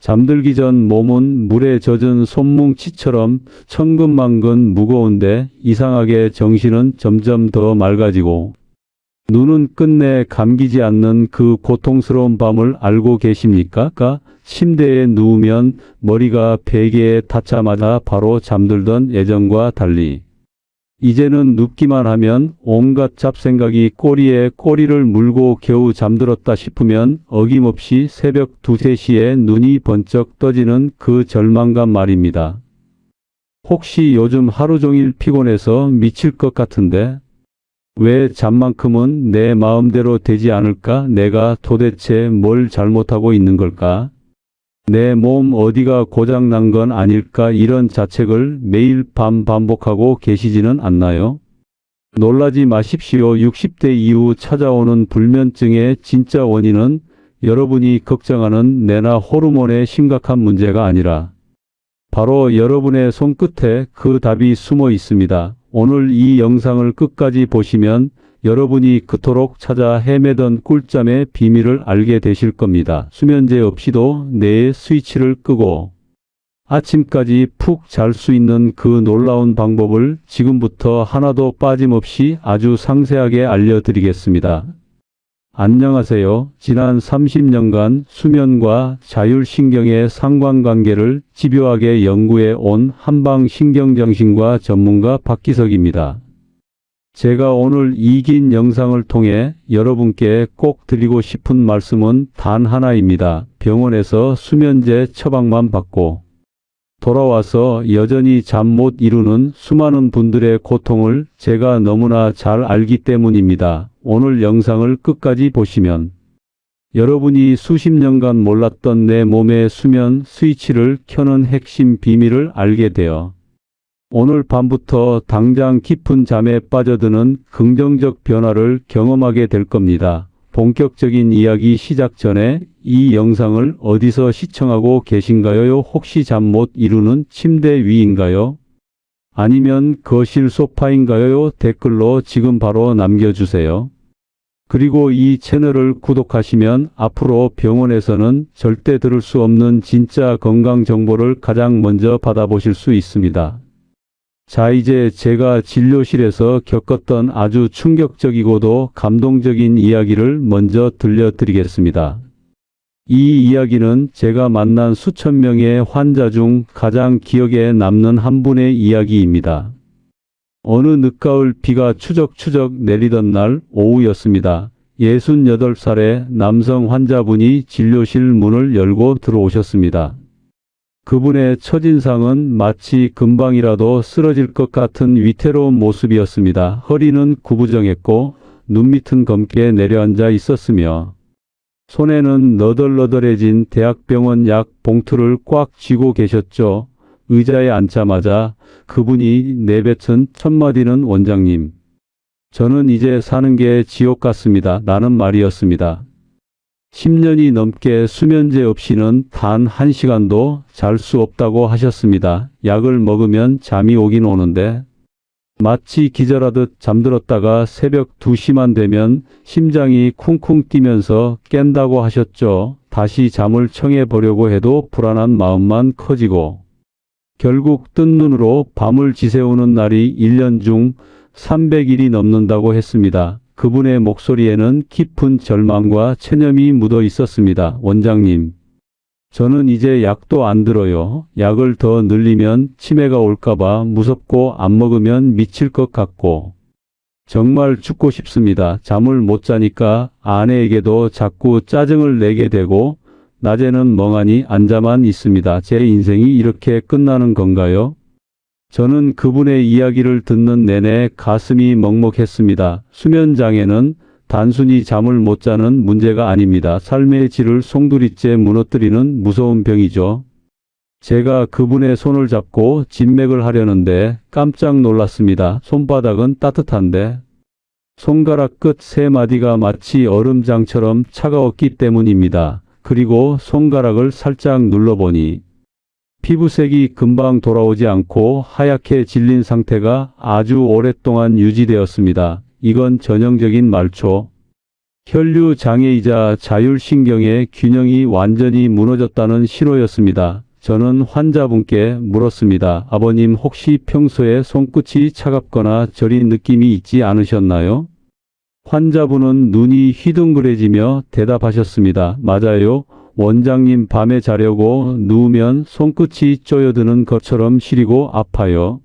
잠들기 전 몸은 물에 젖은 솜뭉치처럼 천근만근 무거운데 이상하게 정신은 점점 더 맑아지고 눈은 끝내 감기지 않는 그 고통스러운 밤을 알고 계십니까? 침대에 누우면 머리가 베개에 닿자마자 바로 잠들던 예전과 달리 이제는 눕기만 하면 온갖 잡생각이 꼬리에 꼬리를 물고 겨우 잠들었다 싶으면 어김없이 새벽 2, 3시에 눈이 번쩍 떠지는 그 절망감 말입니다. 혹시 요즘 하루 종일 피곤해서 미칠 것 같은데 왜 잠만큼은 내 마음대로 되지 않을까? 내가 도대체 뭘 잘못하고 있는 걸까? 내 몸 어디가 고장난 건 아닐까? 이런 자책을 매일 밤 반복하고 계시지는 않나요? 놀라지 마십시오. 60대 이후 찾아오는 불면증의 진짜 원인은 여러분이 걱정하는 뇌나 호르몬의 심각한 문제가 아니라 바로 여러분의 손끝에 그 답이 숨어 있습니다. 오늘 이 영상을 끝까지 보시면 여러분이 그토록 찾아 헤매던 꿀잠의 비밀을 알게 되실 겁니다. 수면제 없이도 뇌의 스위치를 끄고 아침까지 푹 잘 수 있는 그 놀라운 방법을 지금부터 하나도 빠짐없이 아주 상세하게 알려드리겠습니다. 안녕하세요. 지난 30년간 수면과 자율신경의 상관관계를 집요하게 연구해 온 한방신경정신과 전문가 박기석입니다. 제가 오늘 이 긴 영상을 통해 여러분께 꼭 드리고 싶은 말씀은 단 하나입니다. 병원에서 수면제 처방만 받고 돌아와서 여전히 잠 못 이루는 수많은 분들의 고통을 제가 너무나 잘 알기 때문입니다. 오늘 영상을 끝까지 보시면 여러분이 수십 년간 몰랐던 내 몸의 수면 스위치를 켜는 핵심 비밀을 알게 되어 오늘 밤부터 당장 깊은 잠에 빠져드는 긍정적 변화를 경험하게 될 겁니다. 본격적인 이야기 시작 전에 이 영상을 어디서 시청하고 계신가요? 혹시 잠 못 이루는 침대 위인가요? 아니면 거실 소파인가요? 댓글로 지금 바로 남겨주세요. 그리고 이 채널을 구독하시면 앞으로 병원에서는 절대 들을 수 없는 진짜 건강 정보를 가장 먼저 받아보실 수 있습니다. 자, 이제 제가 진료실에서 겪었던 아주 충격적이고도 감동적인 이야기를 먼저 들려드리겠습니다. 이 이야기는 제가 만난 수천 명의 환자 중 가장 기억에 남는 한 분의 이야기입니다. 어느 늦가을 비가 추적추적 내리던 날 오후였습니다. 68살의 남성 환자분이 진료실 문을 열고 들어오셨습니다. 그분의 첫인상은 마치 금방이라도 쓰러질 것 같은 위태로운 모습이었습니다. 허리는 구부정했고 눈밑은 검게 내려앉아 있었으며 손에는 너덜너덜해진 대학병원 약 봉투를 꽉 쥐고 계셨죠. 의자에 앉자마자 그분이 내뱉은 첫 마디는 원장님, 저는 이제 사는 게 지옥 같습니다. 라는 말이었습니다. 10년이 넘게 수면제 없이는 단 1시간도 잘 수 없다고 하셨습니다. 약을 먹으면 잠이 오긴 오는데 마치 기절하듯 잠들었다가 새벽 2시만 되면 심장이 쿵쿵 뛰면서 깬다고 하셨죠. 다시 잠을 청해 보려고 해도 불안한 마음만 커지고 결국 뜬 눈으로 밤을 지새우는 날이 1년 중 300일이 넘는다고 했습니다. 그분의 목소리에는 깊은 절망과 체념이 묻어 있었습니다. 원장님, 저는 이제 약도 안 들어요. 약을 더 늘리면 치매가 올까봐 무섭고 안 먹으면 미칠 것 같고 정말 죽고 싶습니다. 잠을 못 자니까 아내에게도 자꾸 짜증을 내게 되고 낮에는 멍하니 앉아만 있습니다. 제 인생이 이렇게 끝나는 건가요? 저는 그분의 이야기를 듣는 내내 가슴이 먹먹했습니다. 수면장애는 단순히 잠을 못 자는 문제가 아닙니다. 삶의 질을 송두리째 무너뜨리는 무서운 병이죠. 제가 그분의 손을 잡고 진맥을 하려는데 깜짝 놀랐습니다. 손바닥은 따뜻한데 손가락 끝 3마디가 마치 얼음장처럼 차가웠기 때문입니다. 그리고 손가락을 살짝 눌러보니 피부색이 금방 돌아오지 않고 하얗게 질린 상태가 아주 오랫동안 유지되었습니다. 이건 전형적인 말초, 혈류 장애이자 자율신경의 균형이 완전히 무너졌다는 신호였습니다. 저는 환자분께 물었습니다. 아버님 혹시 평소에 손끝이 차갑거나 저린 느낌이 있지 않으셨나요? 환자분은 눈이 휘둥그레지며 대답하셨습니다. 맞아요. 원장님 밤에 자려고 누우면 손끝이 쪼여드는 것처럼 시리고 아파요.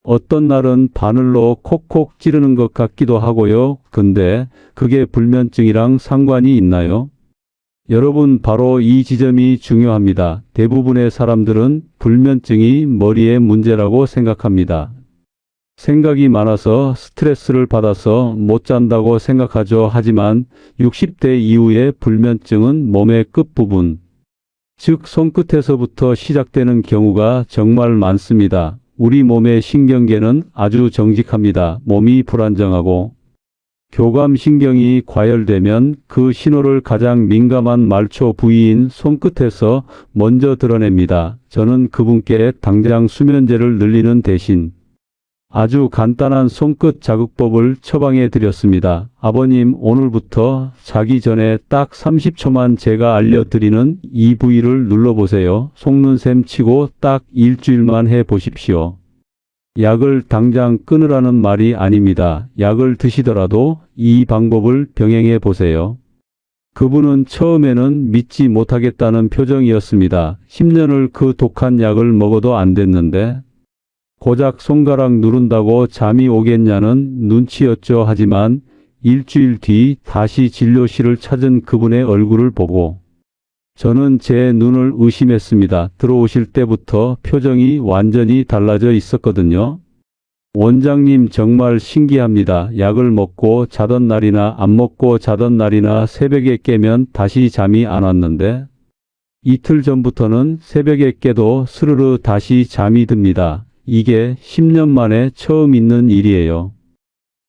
어떤 날은 바늘로 콕콕 찌르는 것 같기도 하고요. 근데 그게 불면증이랑 상관이 있나요? 여러분, 바로 이 지점이 중요합니다. 대부분의 사람들은 불면증이 머리의 문제라고 생각합니다. 생각이 많아서 스트레스를 받아서 못 잔다고 생각하죠. 하지만 60대 이후의 불면증은 몸의 끝부분, 즉 손끝에서부터 시작되는 경우가 정말 많습니다. 우리 몸의 신경계는 아주 정직합니다. 몸이 불안정하고 교감신경이 과열되면 그 신호를 가장 민감한 말초 부위인 손끝에서 먼저 드러냅니다. 저는 그분께 당장 수면제를 늘리는 대신 아주 간단한 손끝 자극법을 처방해 드렸습니다. 아버님, 오늘부터 자기 전에 딱 30초만 제가 알려드리는 이 부위를 눌러보세요. 속는 셈 치고 딱 일주일만 해 보십시오. 약을 당장 끊으라는 말이 아닙니다. 약을 드시더라도 이 방법을 병행해 보세요. 그분은 처음에는 믿지 못하겠다는 표정이었습니다. 10년을 그 독한 약을 먹어도 안 됐는데 고작 손가락 누른다고 잠이 오겠냐는 눈치였죠. 하지만 일주일 뒤 다시 진료실을 찾은 그분의 얼굴을 보고 저는 제 눈을 의심했습니다. 들어오실 때부터 표정이 완전히 달라져 있었거든요. 원장님 정말 신기합니다. 약을 먹고 자던 날이나 안 먹고 자던 날이나 새벽에 깨면 다시 잠이 안 왔는데 이틀 전부터는 새벽에 깨도 스르르 다시 잠이 듭니다. 이게 10년 만에 처음 있는 일이에요.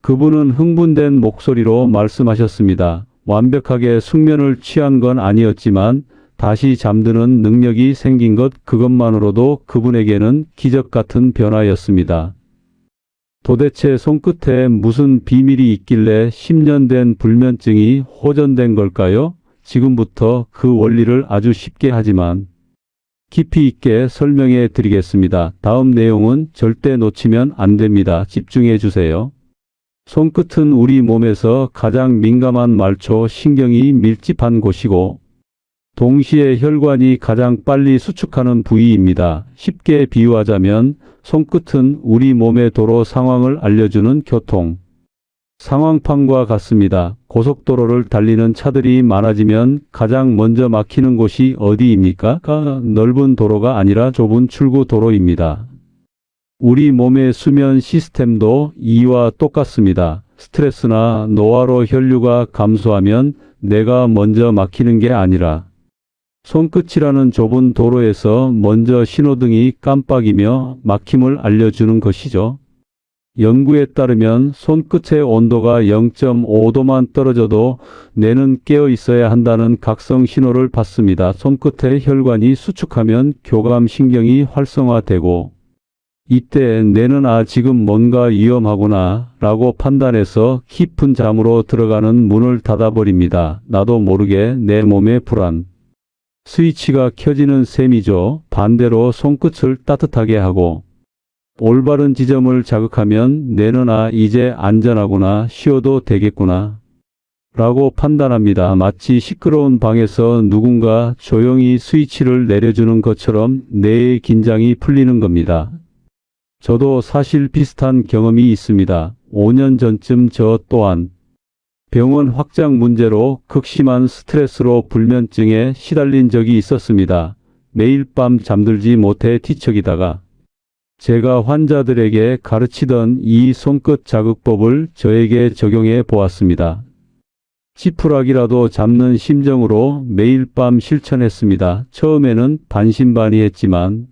그분은 흥분된 목소리로 말씀하셨습니다. 완벽하게 숙면을 취한 건 아니었지만 다시 잠드는 능력이 생긴 것, 그것만으로도 그분에게는 기적 같은 변화였습니다. 도대체 손끝에 무슨 비밀이 있길래 10년 된 불면증이 호전된 걸까요? 지금부터 그 원리를 아주 쉽게 하지만 깊이 있게 설명해 드리겠습니다. 다음 내용은 절대 놓치면 안 됩니다. 집중해 주세요. 손끝은 우리 몸에서 가장 민감한 말초 신경이 밀집한 곳이고 동시에 혈관이 가장 빨리 수축하는 부위입니다. 쉽게 비유하자면 손끝은 우리 몸의 도로 상황을 알려주는 교통 상황판과 같습니다. 고속도로를 달리는 차들이 많아지면 가장 먼저 막히는 곳이 어디입니까? 넓은 도로가 아니라 좁은 출구 도로입니다. 우리 몸의 수면 시스템도 이와 똑같습니다. 스트레스나 노화로 혈류가 감소하면 내가 먼저 막히는 게 아니라 손끝이라는 좁은 도로에서 먼저 신호등이 깜빡이며 막힘을 알려주는 것이죠. 연구에 따르면 손끝의 온도가 0.5도만 떨어져도 뇌는 깨어 있어야 한다는 각성 신호를 받습니다. 손끝의 혈관이 수축하면 교감신경이 활성화되고 이때 뇌는 지금 뭔가 위험하구나 라고 판단해서 깊은 잠으로 들어가는 문을 닫아버립니다. 나도 모르게 내 몸의 불안 스위치가 켜지는 셈이죠. 반대로 손끝을 따뜻하게 하고 올바른 지점을 자극하면 뇌는 이제 안전하구나, 쉬어도 되겠구나 라고 판단합니다. 마치 시끄러운 방에서 누군가 조용히 스위치를 내려주는 것처럼 뇌의 긴장이 풀리는 겁니다. 저도 사실 비슷한 경험이 있습니다. 5년 전쯤 저 또한 병원 확장 문제로 극심한 스트레스로 불면증에 시달린 적이 있었습니다. 매일 밤 잠들지 못해 뒤척이다가 제가 환자들에게 가르치던 이 손끝 자극법을 저에게 적용해 보았습니다. 지푸라기라도 잡는 심정으로 매일 밤 실천했습니다. 처음에는 반신반의했지만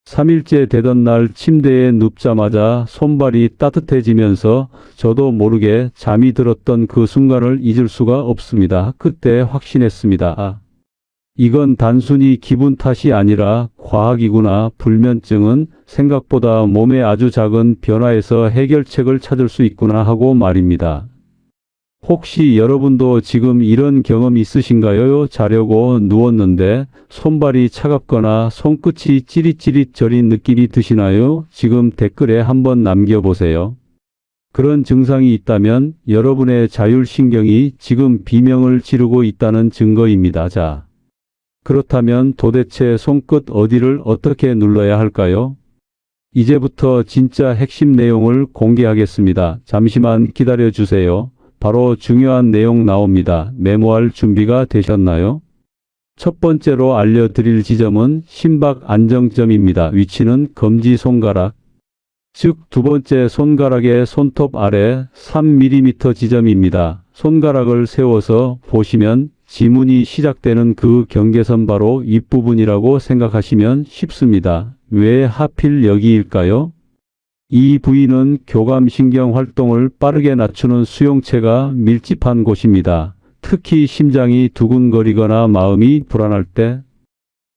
3일째 되던 날 침대에 눕자마자 손발이 따뜻해지면서 저도 모르게 잠이 들었던 그 순간을 잊을 수가 없습니다. 그때 확신했습니다. 이건 단순히 기분 탓이 아니라 과학이구나. 불면증은 생각보다 몸의 아주 작은 변화에서 해결책을 찾을 수 있구나 하고 말입니다. 혹시 여러분도 지금 이런 경험 있으신가요? 자려고 누웠는데 손발이 차갑거나 손끝이 찌릿찌릿 저린 느낌이 드시나요? 지금 댓글에 한번 남겨보세요. 그런 증상이 있다면 여러분의 자율신경이 지금 비명을 지르고 있다는 증거입니다. 자, 그렇다면 도대체 손끝 어디를 어떻게 눌러야 할까요? 이제부터 진짜 핵심 내용을 공개하겠습니다. 잠시만 기다려 주세요. 바로 중요한 내용 나옵니다. 메모할 준비가 되셨나요? 첫 번째로 알려드릴 지점은 심박 안정점입니다. 위치는 검지 손가락, 즉 두 번째 손가락의 손톱 아래 3mm 지점입니다. 손가락을 세워서 보시면 지문이 시작되는 그 경계선 바로 윗부분이라고 생각하시면 쉽습니다. 왜 하필 여기일까요? 이 부위는 교감신경 활동을 빠르게 낮추는 수용체가 밀집한 곳입니다. 특히 심장이 두근거리거나 마음이 불안할 때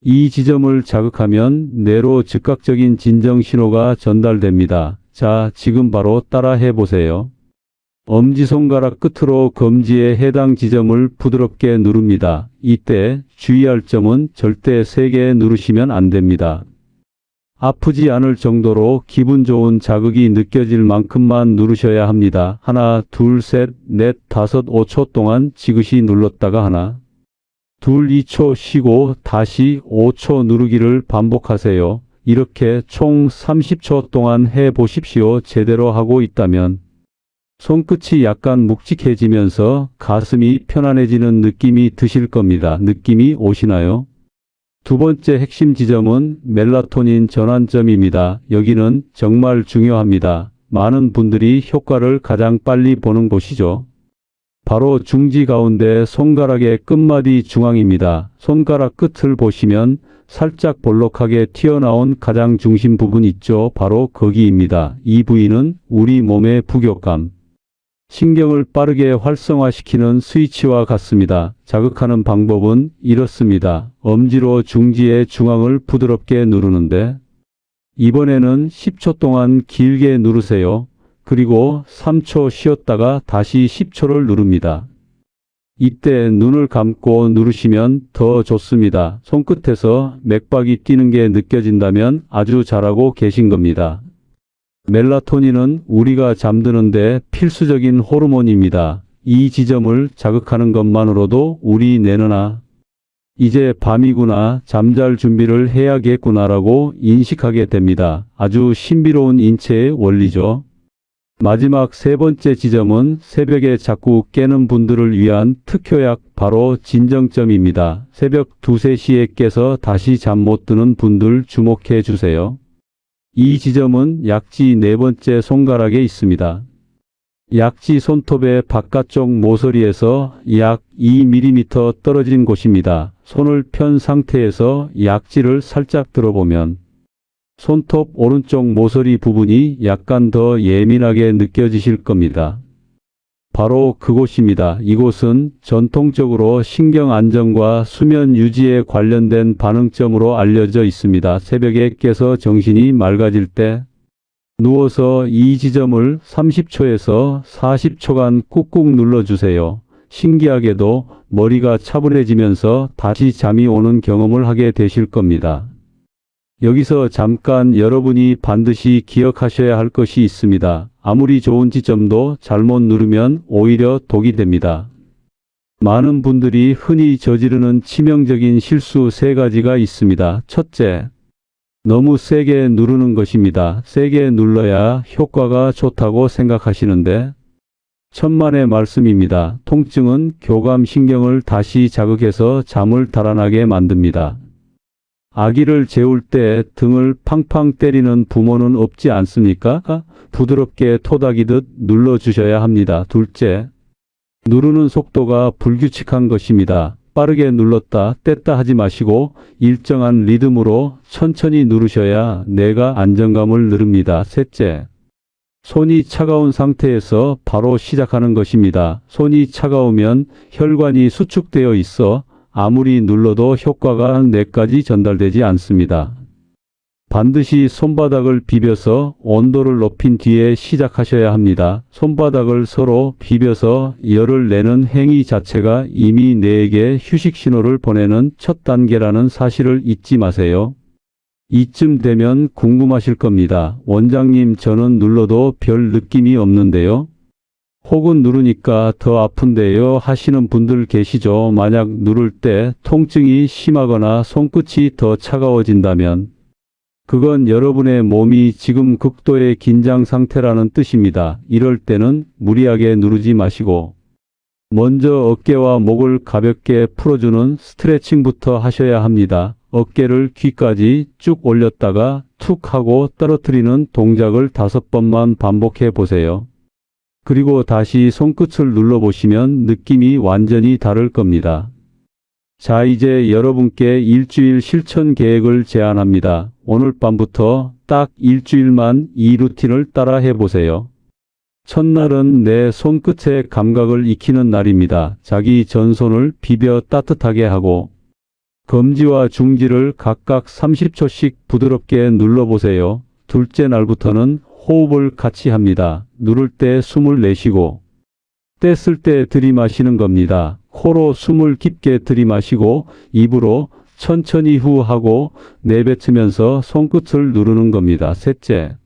이 지점을 자극하면 뇌로 즉각적인 진정 신호가 전달됩니다. 자, 지금 바로 따라해 보세요. 엄지손가락 끝으로 검지의 해당 지점을 부드럽게 누릅니다. 이때 주의할 점은 절대 세게 누르시면 안 됩니다. 아프지 않을 정도로 기분 좋은 자극이 느껴질 만큼만 누르셔야 합니다. 하나, 둘, 셋, 넷, 다섯, 5초 동안 지그시 눌렀다가 하나, 둘, 2초 쉬고 다시 5초 누르기를 반복하세요. 이렇게 총 30초 동안 해 보십시오. 제대로 하고 있다면 손끝이 약간 묵직해지면서 가슴이 편안해지는 느낌이 드실 겁니다. 느낌이 오시나요? 두 번째 핵심 지점은 멜라토닌 전환점입니다. 여기는 정말 중요합니다. 많은 분들이 효과를 가장 빨리 보는 곳이죠. 바로 중지 가운데 손가락의 끝마디 중앙입니다. 손가락 끝을 보시면 살짝 볼록하게 튀어나온 가장 중심 부분 있죠. 바로 거기입니다. 이 부위는 우리 몸의 부교감, 신경을 빠르게 활성화시키는 스위치와 같습니다. 자극하는 방법은 이렇습니다. 엄지로 중지의 중앙을 부드럽게 누르는데 이번에는 10초 동안 길게 누르세요. 그리고 3초 쉬었다가 다시 10초를 누릅니다. 이때 눈을 감고 누르시면 더 좋습니다. 손끝에서 맥박이 뛰는 게 느껴진다면 아주 잘하고 계신 겁니다. 멜라토닌은 우리가 잠드는데 필수적인 호르몬입니다. 이 지점을 자극하는 것만으로도 우리 뇌는 이제 밤이구나, 잠잘 준비를 해야겠구나라고 인식하게 됩니다. 아주 신비로운 인체의 원리죠. 마지막 세 번째 지점은 새벽에 자꾸 깨는 분들을 위한 특효약, 바로 진정점입니다. 새벽 2, 3시에 깨서 다시 잠 못 드는 분들 주목해 주세요. 이 지점은 약지 네 번째 손가락에 있습니다. 약지 손톱의 바깥쪽 모서리에서 약 2mm 떨어진 곳입니다. 손을 편 상태에서 약지를 살짝 들어보면 손톱 오른쪽 모서리 부분이 약간 더 예민하게 느껴지실 겁니다. 바로 그곳입니다. 이곳은 전통적으로 신경 안정과 수면 유지에 관련된 반응점으로 알려져 있습니다. 새벽에 깨서 정신이 맑아질 때 누워서 이 지점을 30초에서 40초간 꾹꾹 눌러주세요. 신기하게도 머리가 차분해지면서 다시 잠이 오는 경험을 하게 되실 겁니다. 여기서 잠깐 여러분이 반드시 기억하셔야 할 것이 있습니다. 아무리 좋은 지점도 잘못 누르면 오히려 독이 됩니다. 많은 분들이 흔히 저지르는 치명적인 실수 세 가지가 있습니다. 첫째, 너무 세게 누르는 것입니다. 세게 눌러야 효과가 좋다고 생각하시는데 천만의 말씀입니다. 통증은 교감신경을 다시 자극해서 잠을 달아나게 만듭니다. 아기를 재울 때 등을 팡팡 때리는 부모는 없지 않습니까? 부드럽게 토닥이듯 눌러주셔야 합니다. 둘째, 누르는 속도가 불규칙한 것입니다. 빠르게 눌렀다 뗐다 하지 마시고 일정한 리듬으로 천천히 누르셔야 뇌가 안정감을 누릅니다. 셋째, 손이 차가운 상태에서 바로 시작하는 것입니다. 손이 차가우면 혈관이 수축되어 있어 아무리 눌러도 효과가 뇌까지 전달되지 않습니다. 반드시 손바닥을 비벼서 온도를 높인 뒤에 시작하셔야 합니다. 손바닥을 서로 비벼서 열을 내는 행위 자체가 이미 뇌에게 휴식 신호를 보내는 첫 단계라는 사실을 잊지 마세요. 이쯤 되면 궁금하실 겁니다. 원장님, 저는 눌러도 별 느낌이 없는데요. 혹은 누르니까 더 아픈데요 하시는 분들 계시죠? 만약 누를 때 통증이 심하거나 손끝이 더 차가워진다면 그건 여러분의 몸이 지금 극도의 긴장 상태라는 뜻입니다. 이럴 때는 무리하게 누르지 마시고 먼저 어깨와 목을 가볍게 풀어주는 스트레칭부터 하셔야 합니다. 어깨를 귀까지 쭉 올렸다가 툭 하고 떨어뜨리는 동작을 5번만 반복해 보세요. 그리고 다시 손끝을 눌러보시면 느낌이 완전히 다를 겁니다. 자, 이제 여러분께 일주일 실천 계획을 제안합니다. 오늘 밤부터 딱 일주일만 이 루틴을 따라 해보세요. 첫날은 내 손끝의 감각을 익히는 날입니다. 자기 전손을 비벼 따뜻하게 하고 검지와 중지를 각각 30초씩 부드럽게 눌러보세요. 둘째 날부터는 호흡을 같이 합니다. 누를 때 숨을 내쉬고 뗐을 때 들이마시는 겁니다. 코로 숨을 깊게 들이마시고 입으로 천천히 후하고 내뱉으면서 손끝을 누르는 겁니다. 셋째,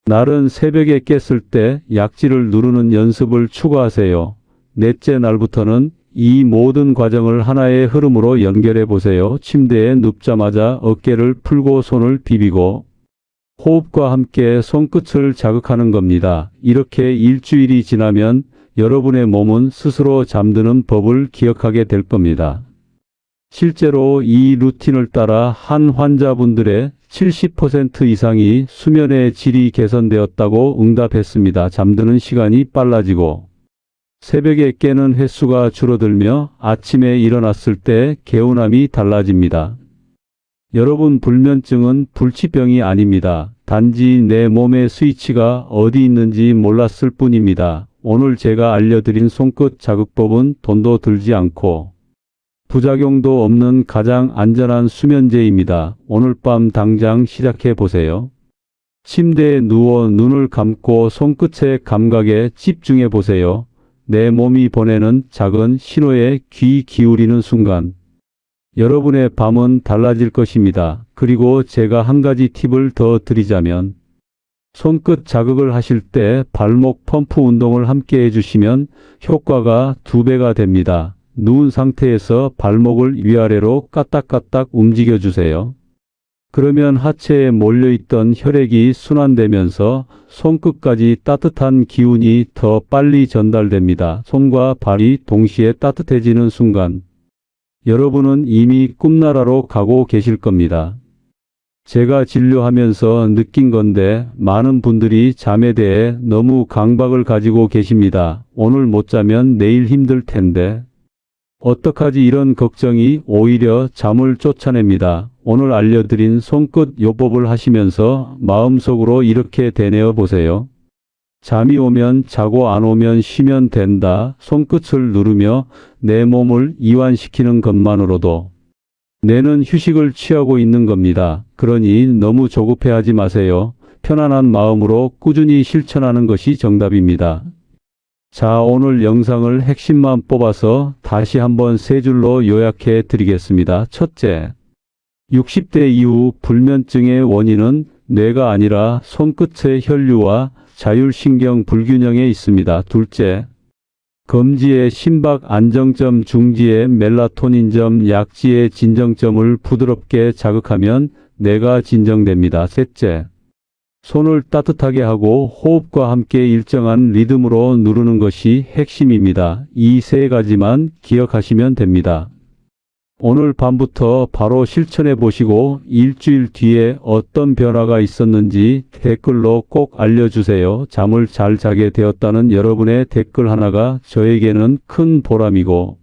날은 새벽에 깼을 때 약지를 누르는 연습을 추가하세요. 넷째 날부터는 이 모든 과정을 하나의 흐름으로 연결해 보세요. 침대에 눕자마자 어깨를 풀고 손을 비비고 호흡과 함께 손끝을 자극하는 겁니다. 이렇게 일주일이 지나면 여러분의 몸은 스스로 잠드는 법을 기억하게 될 겁니다. 실제로 이 루틴을 따라 한 환자분들의 70% 이상이 수면의 질이 개선되었다고 응답했습니다. 잠드는 시간이 빨라지고 새벽에 깨는 횟수가 줄어들며 아침에 일어났을 때 개운함이 달라집니다. 여러분, 불면증은 불치병이 아닙니다. 단지 내 몸의 스위치가 어디 있는지 몰랐을 뿐입니다. 오늘 제가 알려드린 손끝 자극법은 돈도 들지 않고 부작용도 없는 가장 안전한 수면제입니다. 오늘 밤 당장 시작해 보세요. 침대에 누워 눈을 감고 손끝의 감각에 집중해 보세요. 내 몸이 보내는 작은 신호에 귀 기울이는 순간 여러분의 밤은 달라질 것입니다. 그리고 제가 한 가지 팁을 더 드리자면 손끝 자극을 하실 때 발목 펌프 운동을 함께 해주시면 효과가 2배가 됩니다. 누운 상태에서 발목을 위아래로 까딱까딱 움직여 주세요. 그러면 하체에 몰려있던 혈액이 순환되면서 손끝까지 따뜻한 기운이 더 빨리 전달됩니다. 손과 발이 동시에 따뜻해지는 순간 여러분은 이미 꿈나라로 가고 계실 겁니다. 제가 진료하면서 느낀 건데 많은 분들이 잠에 대해 너무 강박을 가지고 계십니다. 오늘 못 자면 내일 힘들 텐데 어떡하지, 이런 걱정이 오히려 잠을 쫓아냅니다. 오늘 알려드린 손끝 요법을 하시면서 마음속으로 이렇게 되뇌어 보세요. 잠이 오면 자고 안 오면 쉬면 된다. 손끝을 누르며 내 몸을 이완시키는 것만으로도 뇌는 휴식을 취하고 있는 겁니다. 그러니 너무 조급해하지 마세요. 편안한 마음으로 꾸준히 실천하는 것이 정답입니다. 자, 오늘 영상을 핵심만 뽑아서 다시 한번 3줄로 요약해 드리겠습니다. 첫째, 60대 이후 불면증의 원인은 뇌가 아니라 손끝의 혈류와 자율신경 불균형에 있습니다. 둘째, 검지의 심박 안정점, 중지의 멜라토닌점, 약지의 진정점을 부드럽게 자극하면 뇌가 진정됩니다. 셋째, 손을 따뜻하게 하고 호흡과 함께 일정한 리듬으로 누르는 것이 핵심입니다. 이 3가지만 기억하시면 됩니다. 오늘 밤부터 바로 실천해 보시고 일주일 뒤에 어떤 변화가 있었는지 댓글로 꼭 알려주세요. 잠을 잘 자게 되었다는 여러분의 댓글 하나가 저에게는 큰 보람이고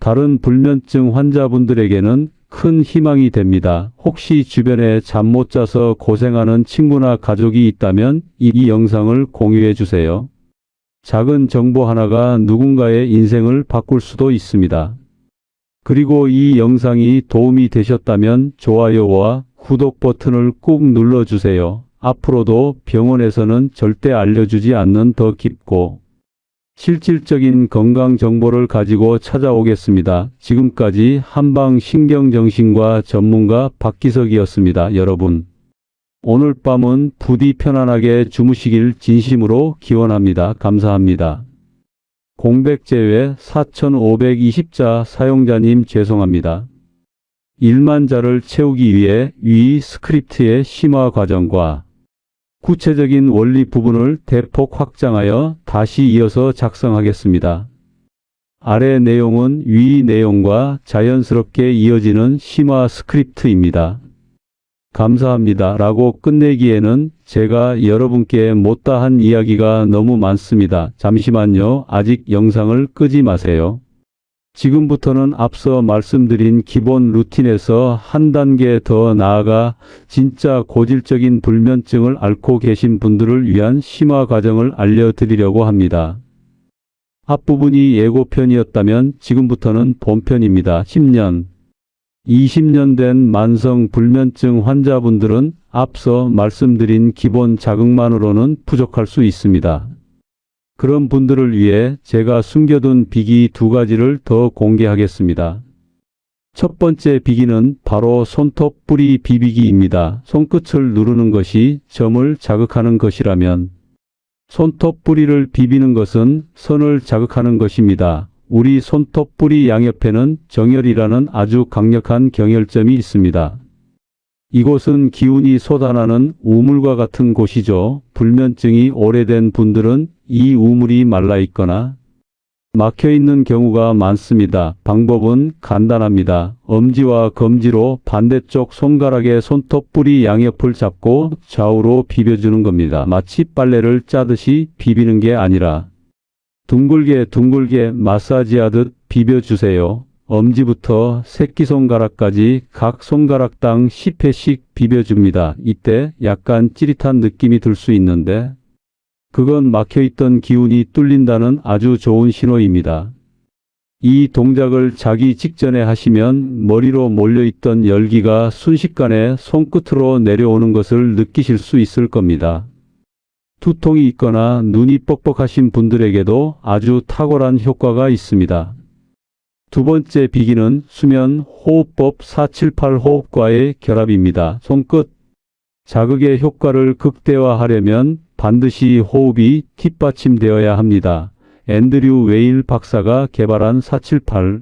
다른 불면증 환자분들에게는 큰 희망이 됩니다. 혹시 주변에 잠 못 자서 고생하는 친구나 가족이 있다면 이 영상을 공유해 주세요. 작은 정보 하나가 누군가의 인생을 바꿀 수도 있습니다. 그리고 이 영상이 도움이 되셨다면 좋아요와 구독 버튼을 꾹 눌러주세요. 앞으로도 병원에서는 절대 알려주지 않는 더 깊고 실질적인 건강 정보를 가지고 찾아오겠습니다. 지금까지 한방신경정신과 전문가 박기석이었습니다. 여러분, 오늘 밤은 부디 편안하게 주무시길 진심으로 기원합니다. 감사합니다. 공백 제외 4,520자 사용자님 죄송합니다. 1만 자를 채우기 위해 위 스크립트의 심화 과정과 구체적인 원리 부분을 대폭 확장하여 다시 이어서 작성하겠습니다. 아래 내용은 위 내용과 자연스럽게 이어지는 심화 스크립트입니다. 감사합니다. 라고 끝내기에는 제가 여러분께 못다한 이야기가 너무 많습니다. 잠시만요. 아직 영상을 끄지 마세요. 지금부터는 앞서 말씀드린 기본 루틴에서 한 단계 더 나아가 진짜 고질적인 불면증을 앓고 계신 분들을 위한 심화 과정을 알려드리려고 합니다. 앞부분이 예고편이었다면 지금부터는 본편입니다. 10년, 20년 된 만성 불면증 환자분들은 앞서 말씀드린 기본 자극만으로는 부족할 수 있습니다. 그런 분들을 위해 제가 숨겨둔 비기 2가지를 더 공개하겠습니다. 첫 번째 비기는 바로 손톱 뿌리 비비기입니다. 손끝을 누르는 것이 점을 자극하는 것이라면 손톱 뿌리를 비비는 것은 선을 자극하는 것입니다. 우리 손톱 뿌리 양옆에는 정혈이라는 아주 강력한 경혈점이 있습니다. 이곳은 기운이 솟아나는 우물과 같은 곳이죠. 불면증이 오래된 분들은 이 우물이 말라 있거나 막혀 있는 경우가 많습니다. 방법은 간단합니다. 엄지와 검지로 반대쪽 손가락의 손톱 뿌리 양옆을 잡고 좌우로 비벼주는 겁니다. 마치 빨래를 짜듯이 비비는 게 아니라 둥글게 마사지하듯 비벼주세요. 엄지부터 새끼손가락까지 각 손가락당 10회씩 비벼줍니다. 이때 약간 찌릿한 느낌이 들 수 있는데 그건 막혀있던 기운이 뚫린다는 아주 좋은 신호입니다. 이 동작을 자기 직전에 하시면 머리로 몰려있던 열기가 순식간에 손끝으로 내려오는 것을 느끼실 수 있을 겁니다. 두통이 있거나 눈이 뻑뻑하신 분들에게도 아주 탁월한 효과가 있습니다. 두 번째 비기는 수면 호흡법 478 호흡과의 결합입니다. 손끝 자극의 효과를 극대화하려면 반드시 호흡이 뒷받침되어야 합니다. 앤드류 웨일 박사가 개발한 478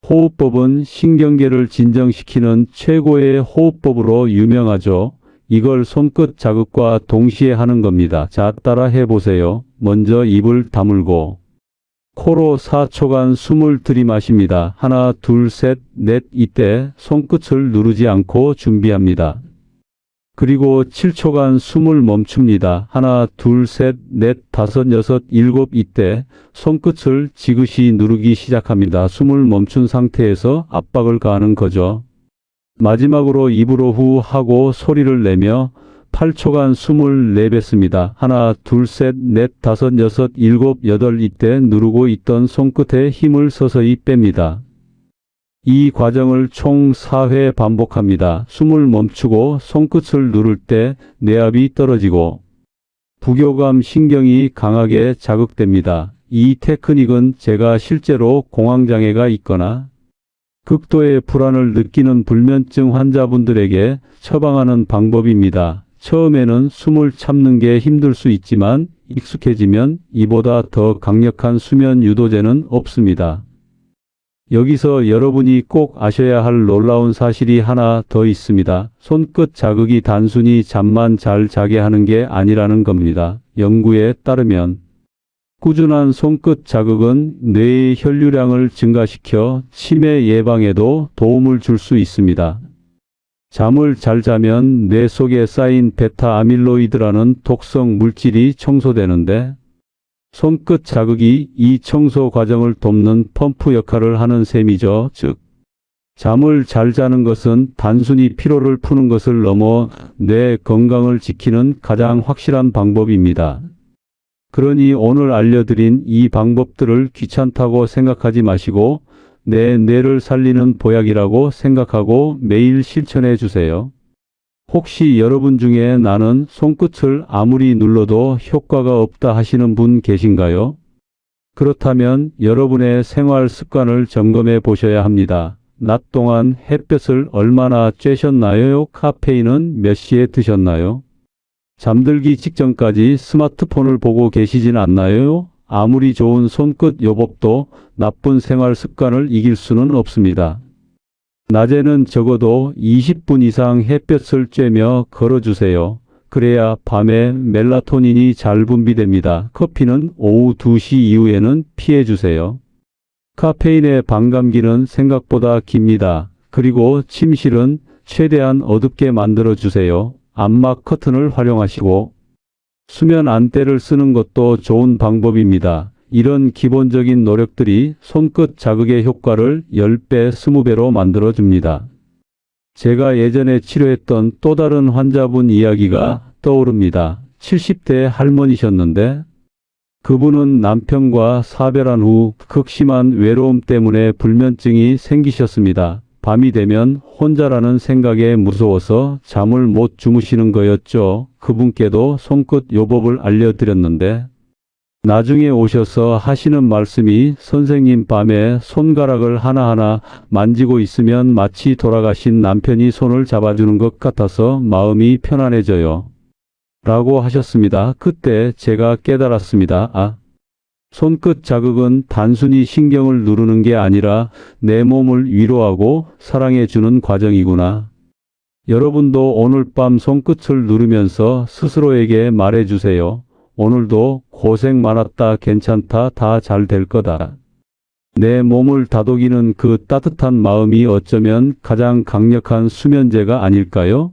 호흡법은 신경계를 진정시키는 최고의 호흡법으로 유명하죠. 이걸 손끝 자극과 동시에 하는 겁니다. 자, 따라 해보세요. 먼저 입을 다물고 코로 4초간 숨을 들이마십니다. 하나, 둘, 셋, 넷. 이때 손끝을 누르지 않고 준비합니다. 그리고 7초간 숨을 멈춥니다. 하나, 둘, 셋, 넷, 다섯, 여섯, 일곱. 이때 손끝을 지그시 누르기 시작합니다. 숨을 멈춘 상태에서 압박을 가하는 거죠. 마지막으로 입으로 후 하고 소리를 내며 8초간 숨을 내뱉습니다. 하나, 둘, 셋, 넷, 다섯, 여섯, 일곱, 여덟. 이때 누르고 있던 손끝에 힘을 서서히 뺍니다. 이 과정을 총 4회 반복합니다. 숨을 멈추고 손끝을 누를 때 뇌압이 떨어지고 부교감 신경이 강하게 자극됩니다. 이 테크닉은 제가 실제로 공황장애가 있거나 극도의 불안을 느끼는 불면증 환자분들에게 처방하는 방법입니다. 처음에는 숨을 참는 게 힘들 수 있지만 익숙해지면 이보다 더 강력한 수면 유도제는 없습니다. 여기서 여러분이 꼭 아셔야 할 놀라운 사실이 하나 더 있습니다. 손끝 자극이 단순히 잠만 잘 자게 하는 게 아니라는 겁니다. 연구에 따르면 꾸준한 손끝 자극은 뇌의 혈류량을 증가시켜 치매 예방에도 도움을 줄 수 있습니다. 잠을 잘 자면 뇌 속에 쌓인 베타 아밀로이드라는 독성 물질이 청소되는데 손끝 자극이 이 청소 과정을 돕는 펌프 역할을 하는 셈이죠. 즉, 잠을 잘 자는 것은 단순히 피로를 푸는 것을 넘어 뇌 건강을 지키는 가장 확실한 방법입니다. 그러니 오늘 알려드린 이 방법들을 귀찮다고 생각하지 마시고 내 뇌를 살리는 보약이라고 생각하고 매일 실천해 주세요. 혹시 여러분 중에 나는 손끝을 아무리 눌러도 효과가 없다 하시는 분 계신가요? 그렇다면 여러분의 생활 습관을 점검해 보셔야 합니다. 낮 동안 햇볕을 얼마나 쬐셨나요? 카페인은 몇 시에 드셨나요? 잠들기 직전까지 스마트폰을 보고 계시진 않나요? 아무리 좋은 손끝 요법도 나쁜 생활 습관을 이길 수는 없습니다. 낮에는 적어도 20분 이상 햇볕을 쬐며 걸어주세요. 그래야 밤에 멜라토닌이 잘 분비됩니다. 커피는 오후 2시 이후에는 피해주세요. 카페인의 반감기는 생각보다 깁니다. 그리고 침실은 최대한 어둡게 만들어주세요. 암막 커튼을 활용하시고 수면 안대를 쓰는 것도 좋은 방법입니다. 이런 기본적인 노력들이 손끝 자극의 효과를 10배, 20배로 만들어줍니다. 제가 예전에 치료했던 또 다른 환자분 이야기가 떠오릅니다. 70대 할머니셨는데 그분은 남편과 사별한 후 극심한 외로움 때문에 불면증이 생기셨습니다. 밤이 되면 혼자라는 생각에 무서워서 잠을 못 주무시는 거였죠. 그분께도 손끝 요법을 알려드렸는데 나중에 오셔서 하시는 말씀이 선생님 밤에 손가락을 하나하나 만지고 있으면 마치 돌아가신 남편이 손을 잡아주는 것 같아서 마음이 편안해져요. 라고 하셨습니다. 그때 제가 깨달았습니다. 손끝 자극은 단순히 신경을 누르는 게 아니라 내 몸을 위로하고 사랑해주는 과정이구나. 여러분도 오늘 밤 손끝을 누르면서 스스로에게 말해주세요. 오늘도 고생 많았다, 괜찮다, 다 잘 될 거다. 내 몸을 다독이는 그 따뜻한 마음이 어쩌면 가장 강력한 수면제가 아닐까요?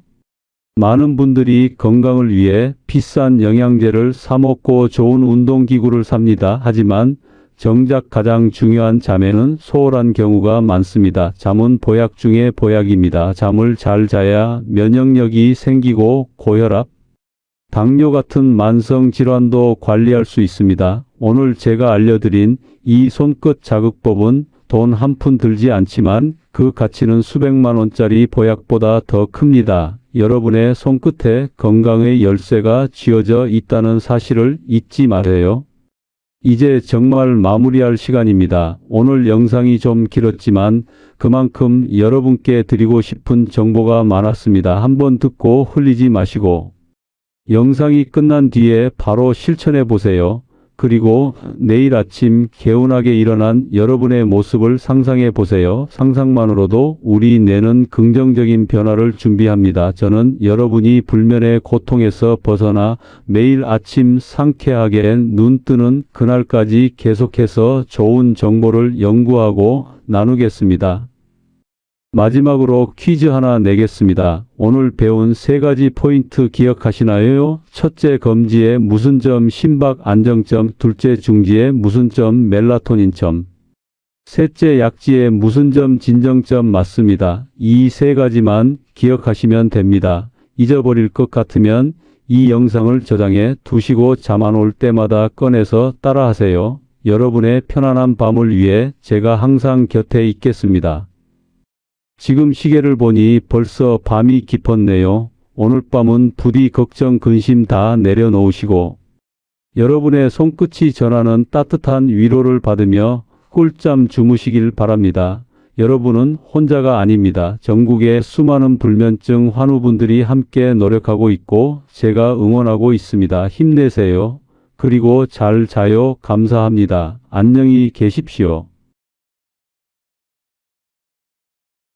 많은 분들이 건강을 위해 비싼 영양제를 사 먹고 좋은 운동기구를 삽니다. 하지만 정작 가장 중요한 잠에는 소홀한 경우가 많습니다. 잠은 보약 중에 보약입니다. 잠을 잘 자야 면역력이 생기고 고혈압, 당뇨 같은 만성 질환도 관리할 수 있습니다. 오늘 제가 알려드린 이 손끝 자극법은 돈 한 푼 들지 않지만 그 가치는 수백만 원짜리 보약보다 더 큽니다. 여러분의 손끝에 건강의 열쇠가 쥐어져 있다는 사실을 잊지 마세요. 이제 정말 마무리할 시간입니다. 오늘 영상이 좀 길었지만 그만큼 여러분께 드리고 싶은 정보가 많았습니다. 한번 듣고 흘리지 마시고 영상이 끝난 뒤에 바로 실천해 보세요. 그리고 내일 아침 개운하게 일어난 여러분의 모습을 상상해 보세요. 상상만으로도 우리 뇌는 긍정적인 변화를 준비합니다. 저는 여러분이 불면의 고통에서 벗어나 매일 아침 상쾌하게 눈 뜨는 그날까지 계속해서 좋은 정보를 연구하고 나누겠습니다. 마지막으로 퀴즈 하나 내겠습니다. 오늘 배운 3가지 포인트 기억하시나요? 첫째, 검지에 무슨 점 심박 안정점, 둘째, 중지에 무슨 점 멜라토닌점, 셋째, 약지에 무슨 점 진정점. 맞습니다. 이 3가지만 기억하시면 됩니다. 잊어버릴 것 같으면 이 영상을 저장해 두시고 잠 안 올 때마다 꺼내서 따라하세요. 여러분의 편안한 밤을 위해 제가 항상 곁에 있겠습니다. 지금 시계를 보니 벌써 밤이 깊었네요. 오늘 밤은 부디 걱정 근심 다 내려놓으시고 여러분의 손끝이 전하는 따뜻한 위로를 받으며 꿀잠 주무시길 바랍니다. 여러분은 혼자가 아닙니다. 전국의 수많은 불면증 환우분들이 함께 노력하고 있고 제가 응원하고 있습니다. 힘내세요. 그리고 잘 자요. 감사합니다. 안녕히 계십시오.